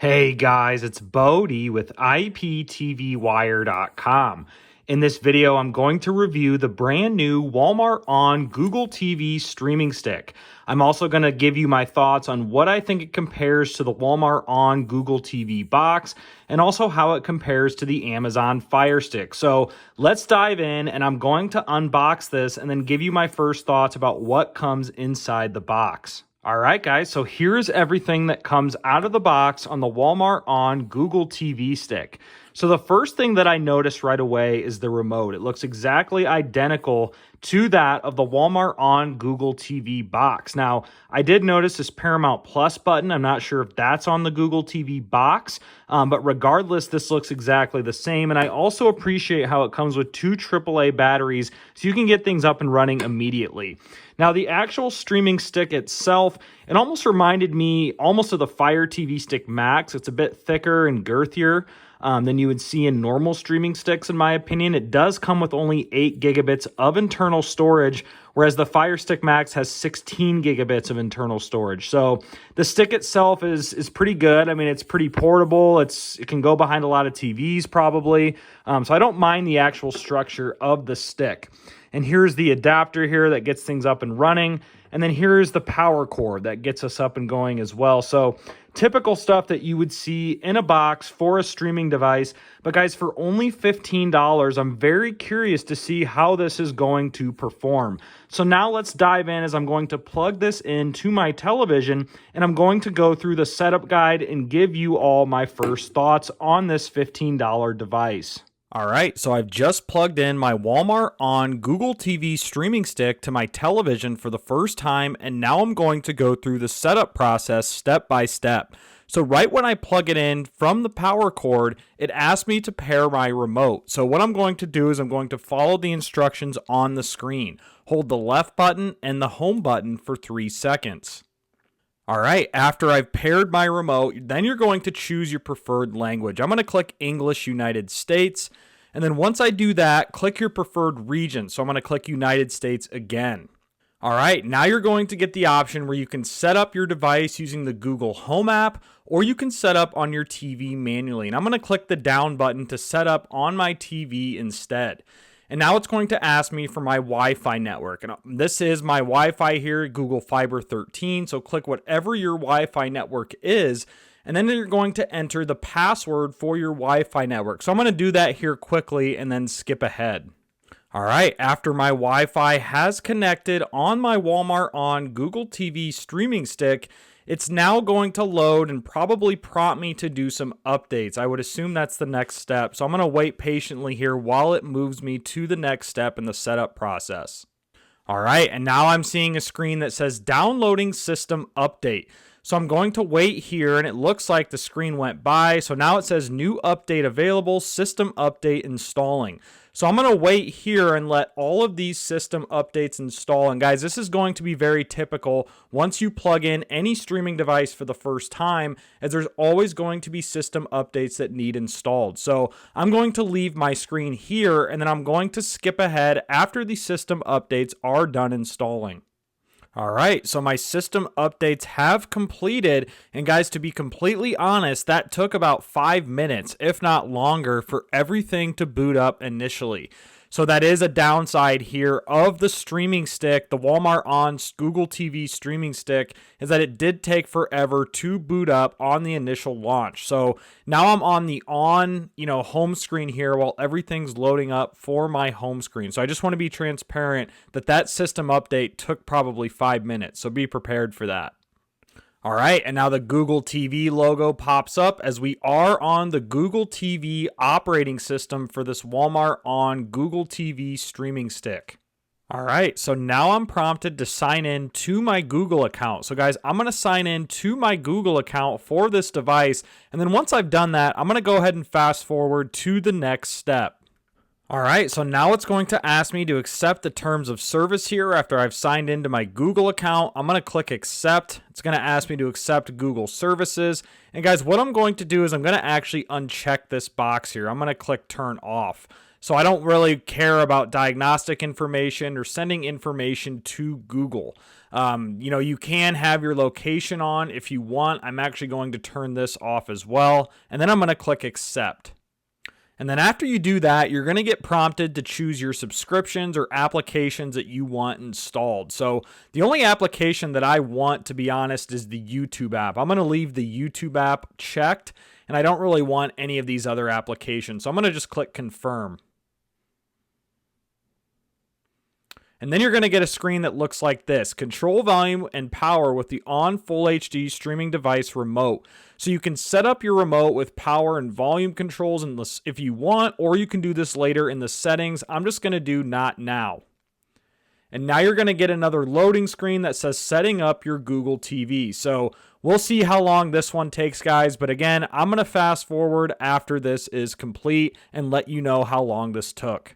Hey guys, it's Bodie with IPTVWire.com. In this video, I'm going to review the brand new Walmart ON Google TV streaming stick. I'm also going to give you my thoughts on what I think it compares to the Walmart ON Google TV box and also how it compares to the Amazon Fire Stick. So let's dive in, and I'm going to unbox this and then give you my first thoughts about what comes inside the box. All right, guys, so here's everything that comes out of the box on the Walmart ON Google TV stick. So the first thing that I noticed right away is the remote. It looks exactly identical to that of the Walmart ON Google TV box. Now, I did notice this Paramount Plus button. I'm not sure if that's on the Google TV box, but regardless, this looks exactly the same. And I also appreciate how it comes with two AAA batteries, so you can get things up and running immediately. Now, the actual streaming stick itself, it almost reminded me almost of the Fire TV Stick Max. It's a bit thicker and girthier than you would see in normal streaming sticks, in my opinion. It does come with only 8 gigabits of internal storage, whereas the Fire Stick Max has 16 gigabits of internal storage. So the stick itself is pretty good. I mean, it's pretty portable. It can go behind a lot of TVs probably. So I don't mind the actual structure of the stick. And here's the adapter here that gets things up and running. And then here's the power cord that gets us up and going as well. So typical stuff that you would see in a box for a streaming device. But guys, for only $15, I'm very curious to see how this is going to perform. So now let's dive in, as I'm going to plug this into my television and I'm going to go through the setup guide and give you all my first thoughts on this $15 device. All right, so I've just plugged in my Walmart ON Google TV streaming stick to my television for the first time, and now I'm going to go through the setup process step by step. So right when I plug it in from the power cord, it asks me to pair my remote. So what I'm going to do is I'm going to follow the instructions on the screen. Hold the left button and the home button for 3 seconds. All right, after I've paired my remote, then you're going to choose your preferred language. I'm going to click English United States, and then once I do that, click your preferred region. So I'm going to click United States again. All right, now you're going to get the option where you can set up your device using the Google Home app, or you can set up on your TV manually. And I'm going to click the down button to set up on my TV instead. And now it's going to ask me for my Wi-Fi network. And this is my Wi-Fi here, Google Fiber 13. So click whatever your Wi-Fi network is. And then you're going to enter the password for your Wi-Fi network. So I'm going to do that here quickly and then skip ahead. All right, after my Wi-Fi has connected on my Walmart ON Google TV streaming stick, it's now going to load and probably prompt me to do some updates. I would assume that's the next step. So I'm going to wait patiently here while it moves me to the next step in the setup process. All right, and now I'm seeing a screen that says downloading system update. So I'm going to wait here, and it looks like the screen went by. So now it says new update available, system update installing. So I'm going to wait here and let all of these system updates install. And guys, this is going to be very typical once you plug in any streaming device for the first time, as there's always going to be system updates that need installed. So I'm going to leave my screen here, and then I'm going to skip ahead after the system updates are done installing. All right, so my system updates have completed, and guys, to be completely honest, that took about 5 minutes, if not longer, for everything to boot up initially. So that is a downside here of the streaming stick, the Walmart ON Google TV streaming stick, is that it did take forever to boot up on the initial launch. So now I'm on the home screen here while everything's loading up for my home screen. So I just want to be transparent that system update took probably 5 minutes. So be prepared for that. All right, and now the Google TV logo pops up as we are on the Google TV operating system for this Walmart ON Google TV streaming stick. All right, so now I'm prompted to sign in to my Google account. So guys, I'm going to sign in to my Google account for this device, and then once I've done that, I'm going to go ahead and fast forward to the next step. All right, so now it's going to ask me to accept the terms of service here after I've signed into my Google account. I'm going to click accept. It's going to ask me to accept Google services. And guys, what I'm going to do is I'm going to actually uncheck this box here. I'm going to click turn off. So I don't really care about diagnostic information or sending information to Google. You can have your location on if you want. I'm actually going to turn this off as well. And then I'm going to click accept. And then after you do that, you're going to get prompted to choose your subscriptions or applications that you want installed. So the only application that I want, to be honest, is the YouTube app. I'm going to leave the YouTube app checked, and I don't really want any of these other applications. So I'm going to just click confirm. And then you're going to get a screen that looks like this. Control volume and power with the on Full HD streaming device remote. So you can set up your remote with power and volume controls if you want, or you can do this later in the settings. I'm just going to do not now. And now you're going to get another loading screen that says setting up your Google TV. So we'll see how long this one takes, guys. But again, I'm going to fast forward after this is complete and let you know how long this took.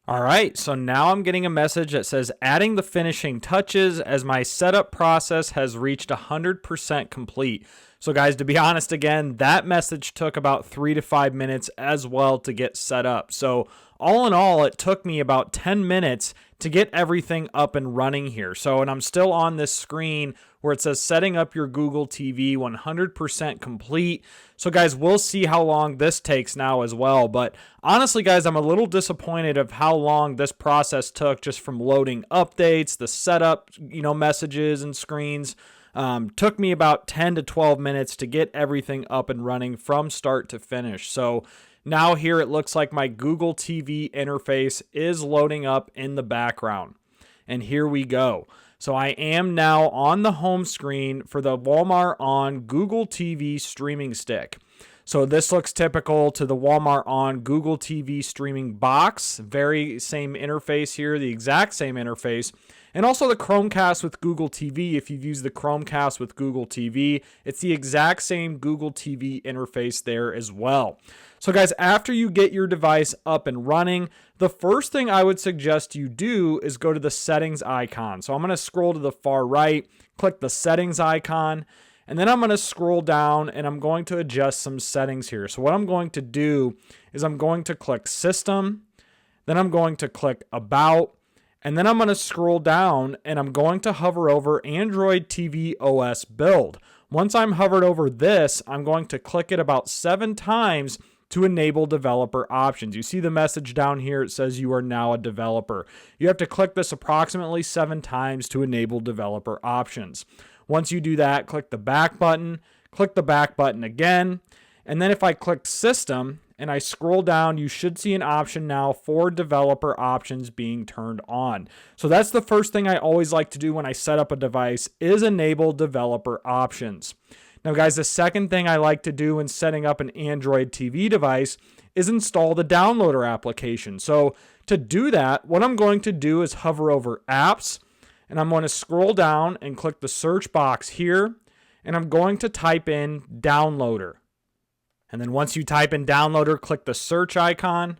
All right, so now I'm getting a message that says adding the finishing touches as my setup process has reached 100% complete. So guys, to be honest again, that message took about 3 to 5 minutes as well to get set up. So all in all, it took me about 10 minutes to get everything up and running here. So, and I'm still on this screen where it says setting up your Google TV 100% complete. So guys, we'll see how long this takes now as well. But honestly, guys, I'm a little disappointed of how long this process took just from loading updates, the setup, messages and screens. Took me about 10 to 12 minutes to get everything up and running from start to finish. So now here it looks like my Google TV interface is loading up in the background. And here we go. So I am now on the home screen for the Walmart On Google TV streaming stick. So this looks typical to the Walmart On Google TV streaming box. Very same interface here, the exact same interface. And also the Chromecast with Google TV. If you've used the Chromecast with Google TV, it's the exact same Google TV interface there as well. So guys, after you get your device up and running, the first thing I would suggest you do is go to the settings icon. So I'm going to scroll to the far right, click the settings icon, and then I'm going to scroll down and I'm going to adjust some settings here. So what I'm going to do is I'm going to click System, then I'm going to click About, and then I'm going to scroll down and I'm going to hover over Android TV OS build. Once I'm hovered over this, I'm going to click it about 7 times to enable developer options. You see the message down here, it says you are now a developer. You have to click this approximately 7 times to enable developer options. Once you do that, click the back button, click the back button again, and then if I click System and I scroll down, you should see an option now for developer options being turned on. So that's the first thing I always like to do when I set up a device is enable developer options. Now guys, the second thing I like to do when setting up an Android TV device is install the downloader application. So to do that, what I'm going to do is hover over apps and I'm going to scroll down and click the search box here and I'm going to type in downloader. And then once you type in downloader, click the search icon.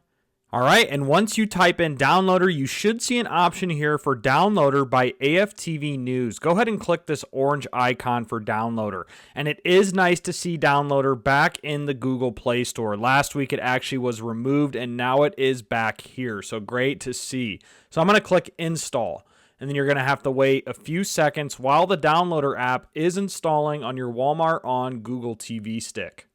All right, and once you type in downloader, you should see an option here for downloader by AFTV News. Go ahead and click this orange icon for downloader. And it is nice to see downloader back in the Google Play Store. Last week it actually was removed and now it is back here. So great to see. So I'm going to click install. And then you're going to have to wait a few seconds while the downloader app is installing on your Walmart On Google TV stick.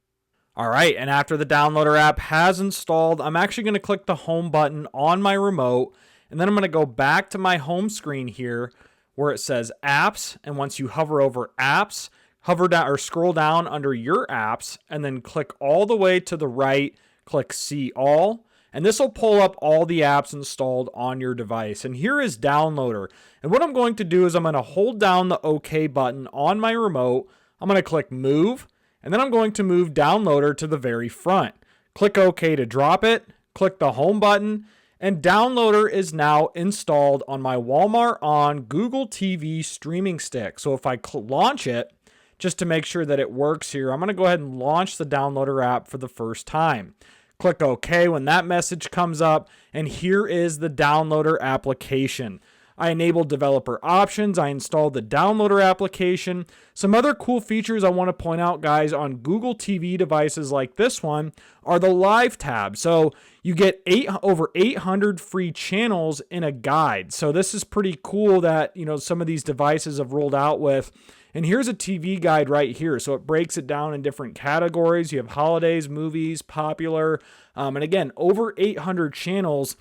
All right, and after the downloader app has installed, I'm actually going to click the home button on my remote, and then I'm going to go back to my home screen here where it says apps, and once you hover over apps, hover down or scroll down under your apps, and then click all the way to the right, click see all, and this will pull up all the apps installed on your device. And here is downloader, and what I'm going to do is I'm going to hold down the OK button on my remote, I'm going to click move, and then I'm going to move downloader to the very front. Click OK to drop it, click the home button, and downloader is now installed on my Walmart On Google TV streaming stick. So if I launch it, just to make sure that it works here, I'm going to go ahead and launch the downloader app for the first time. Click OK when that message comes up, and here is the downloader application. I enabled developer options. I installed the downloader application. Some other cool features I want to point out, guys, on Google TV devices like this one are the live tab. So you get over 800 free channels in a guide. So this is pretty cool that, some of these devices have rolled out with. And here's a TV guide right here. So it breaks it down in different categories. You have holidays, movies, popular, and again, over 800 channels,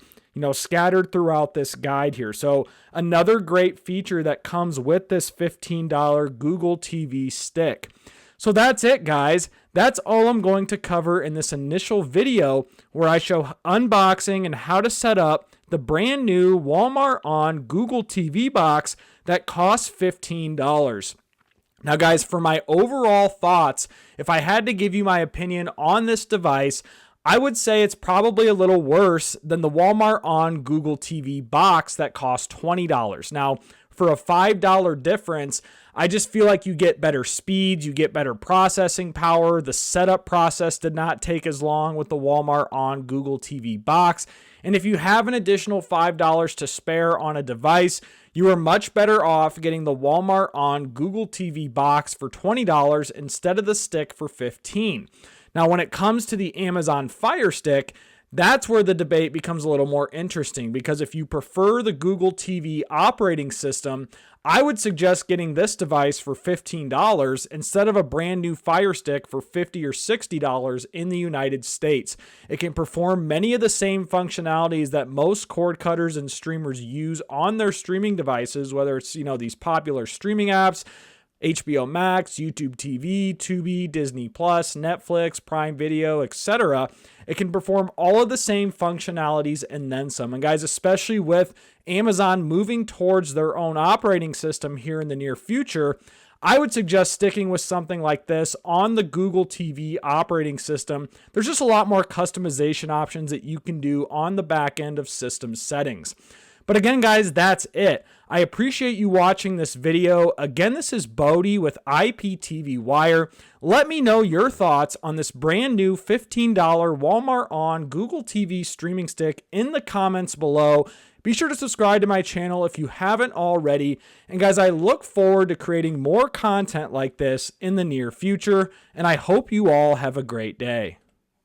scattered throughout this guide here. So another great feature that comes with this $15 Google TV stick. So that's it, guys. That's all I'm going to cover in this initial video where I show unboxing and how to set up the brand new Walmart ON Google TV box that costs $15. Now, guys, for my overall thoughts, if I had to give you my opinion on this device, I would say it's probably a little worse than the Walmart ON Google TV box that costs $20. Now, for a $5 difference, I just feel like you get better speeds, you get better processing power. The setup process did not take as long with the Walmart ON Google TV box. And if you have an additional $5 to spare on a device, you are much better off getting the Walmart ON Google TV box for $20 instead of the stick for $15. Now, when it comes to the Amazon Fire Stick, that's where the debate becomes a little more interesting, because if you prefer the Google TV operating system, I would suggest getting this device for $15 instead of a brand new Fire Stick for $50 or $60 in the United States. It can perform many of the same functionalities that most cord cutters and streamers use on their streaming devices, whether it's, these popular streaming apps, HBO Max, YouTube TV, Tubi, Disney Plus, Netflix, Prime Video, etc. It can perform all of the same functionalities and then some. And guys, especially with Amazon moving towards their own operating system here in the near future, I would suggest sticking with something like this on the Google TV operating system. There's just a lot more customization options that you can do on the back end of system settings. But again, guys, that's it. I appreciate you watching this video. Again, this is Bodie with IPTV Wire. Let me know your thoughts on this brand new $15 Walmart ON Google TV streaming stick in the comments below. Be sure to subscribe to my channel if you haven't already. And guys, I look forward to creating more content like this in the near future. And I hope you all have a great day.